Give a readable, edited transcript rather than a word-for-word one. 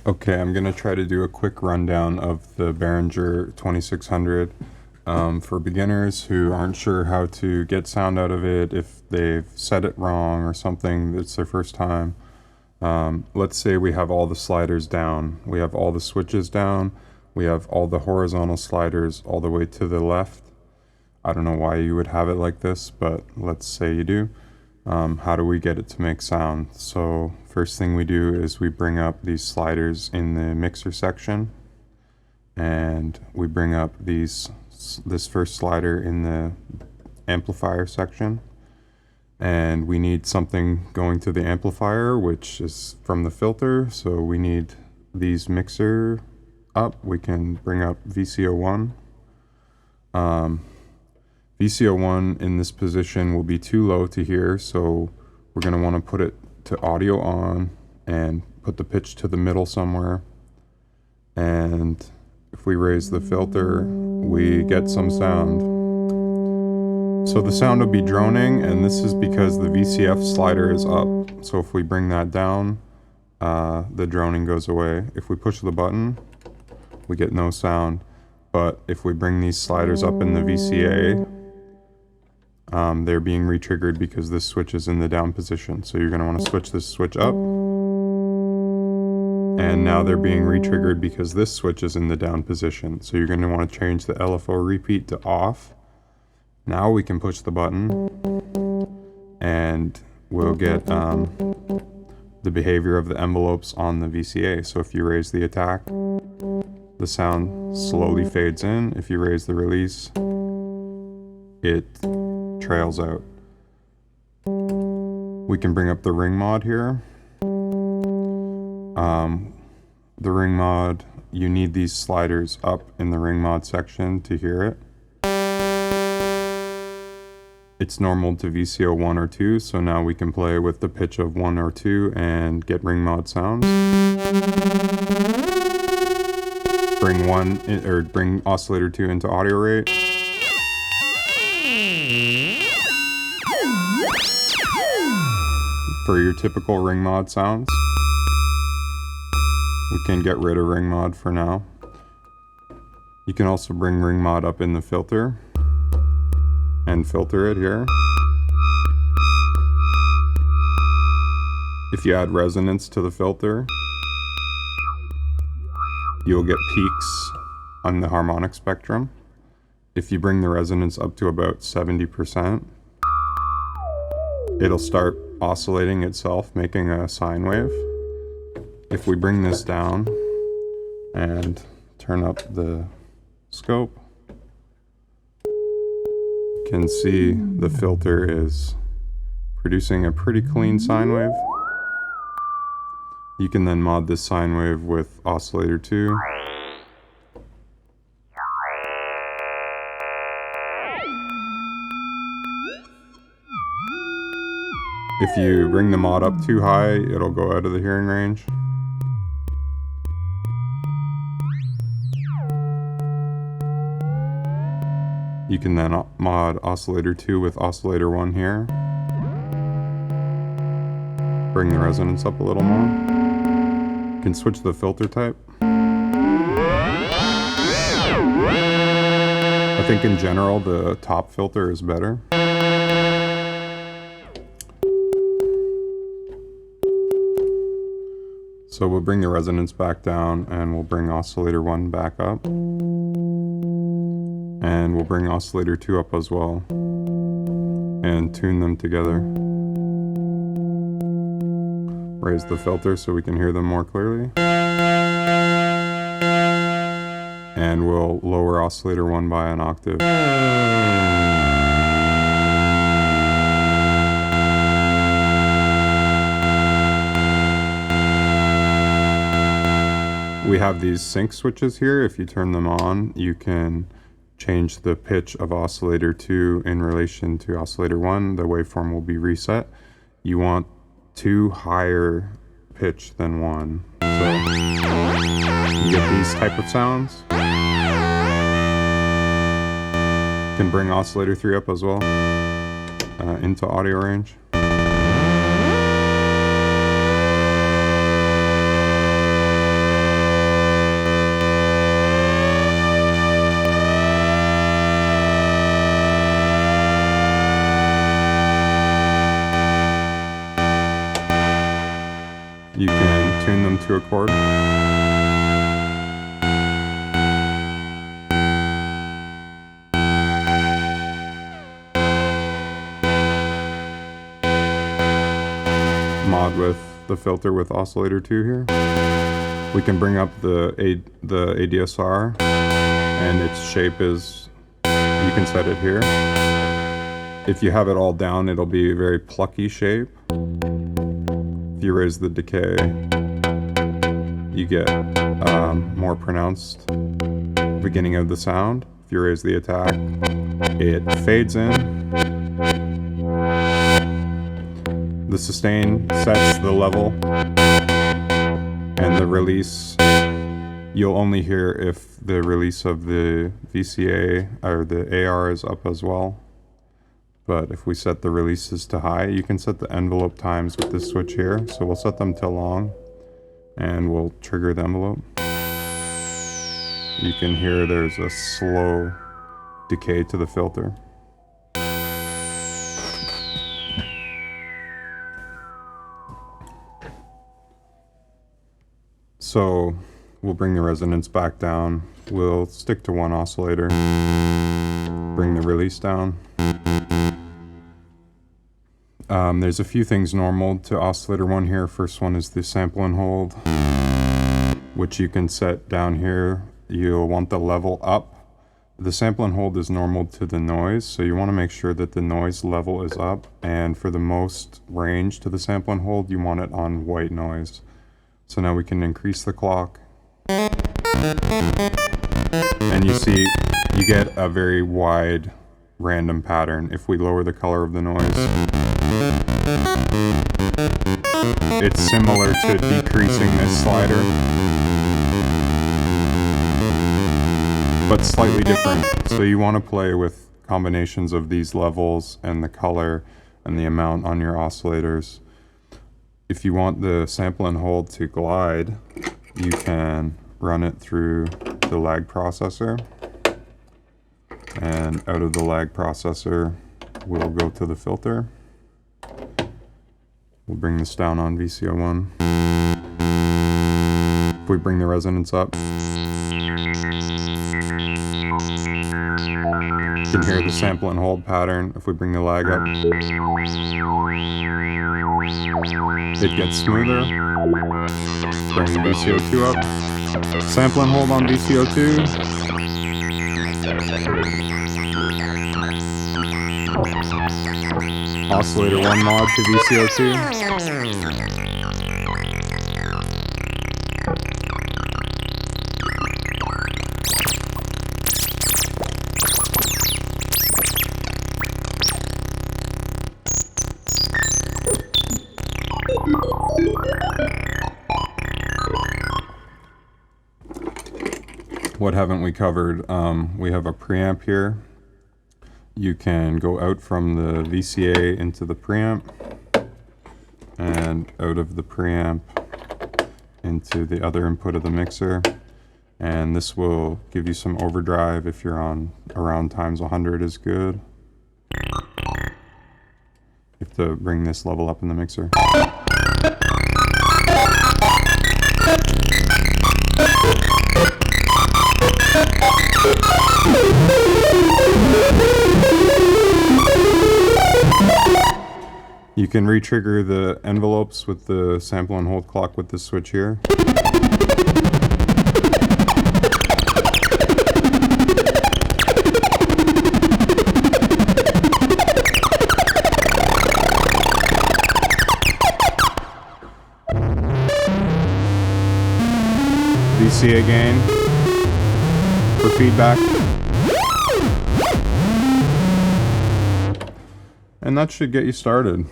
Okay, I'm going to try to do a quick rundown of the Behringer 2600 for beginners who aren't sure how to get sound out of it, if they've said it wrong or something, it's their first time. Let's say we have all the sliders down. We have all the switches down. We have all the horizontal sliders all the way to the left. I don't know why you would have it like this, but let's say you do. How do we get it to make sound? So first thing we do is we bring up these sliders in the mixer section, and we bring up this first slider in the amplifier section, and we need something going to the amplifier, which is from the filter, so we need these mixer up. We can bring up VCO1. VCO1 in this position will be too low to hear, so we're going to want to put it to audio on and put the pitch to the middle somewhere. And if we raise the filter, we get some sound. So the sound will be droning, and this is because the VCF slider is up. So if we bring that down, the droning goes away. If we push the button, we get no sound. But if we bring these sliders up in the VCA, they're being re-triggered because this switch is in the down position. So you're going to want to switch this switch up. And now they're being re-triggered because this switch is in the down position. So you're going to want to change the LFO repeat to off. Now we can push the button and we'll get the behavior of the envelopes on the VCA. So if you raise the attack, the sound slowly fades in. If you raise the release, it trails out. We can bring up the ring mod here. The ring mod, you need these sliders up in the ring mod section to hear it. It's normal to VCO 1 or 2, so now we can play with the pitch of 1 or 2 and get ring mod sounds. Bring oscillator 2 into audio rate. For your typical ring mod sounds. We can get rid of ring mod for now. You can also bring ring mod up in the filter and filter it here. If you add resonance to the filter, you'll get peaks on the harmonic spectrum. If you bring the resonance up to about 70%, it'll start oscillating itself, making a sine wave. If we bring this down and turn up the scope, you can see the filter is producing a pretty clean sine wave. You can then mod this sine wave with oscillator 2. If you bring the mod up too high, it'll go out of the hearing range. You can then mod oscillator 2 with oscillator 1 here. Bring the resonance up a little more. You can switch the filter type. I think in general the top filter is better. So we'll bring the resonance back down and we'll bring oscillator 1 back up. And we'll bring oscillator 2 up as well. And tune them together. Raise the filter so we can hear them more clearly. And we'll lower oscillator 1 by an octave. We have these sync switches here. If you turn them on, you can change the pitch of oscillator 2 in relation to oscillator 1. The waveform will be reset. You want 2 higher pitch than 1. So you get these type of sounds. You can bring oscillator 3 up as well into audio range. You can tune them to a chord. Mod with the filter with Oscillator 2 here. We can bring up the ADSR, and its shape is, you can set it here. If you have it all down, it'll be a very plucky shape. If you raise the decay, you get more pronounced beginning of the sound. If you raise the attack, it fades in. The sustain sets the level, and the release, you'll only hear if the release of the VCA or the AR is up as well. But if we set the releases to high, you can set the envelope times with this switch here. So we'll set them to long, and we'll trigger the envelope. You can hear there's a slow decay to the filter. So we'll bring the resonance back down. We'll stick to one oscillator. Bring the release down. There's a few things normal to oscillator 1 here. First one is the sample and hold, which you can set down here. You'll want the level up. The sample and hold is normal to the noise, so you want to make sure that the noise level is up, and for the most range to the sample and hold, you want it on white noise. So now we can increase the clock, and you see you get a very wide random pattern. If we lower the color of the noise, it's similar to decreasing this slider, but slightly different. So you want to play with combinations of these levels and the color and the amount on your oscillators. If you want the sample and hold to glide, you can run it through the lag processor, and out of the lag processor we'll go to the filter. We'll bring this down on VCO1. If we bring the resonance up, you can hear the sample and hold pattern. If we bring the lag up, it gets smoother. Bring the VCO2 up. Sample and hold on VCO2. Oscillator 1 mod to VCO2. What haven't we covered? We have a preamp here. You can go out from the VCA into the preamp, and out of the preamp into the other input of the mixer, and this will give you some overdrive if you're on around times 100 is good. You have to bring this level up in the mixer. You can re-trigger the envelopes with the sample and hold clock with this switch here. VCA gain for feedback. And that should get you started.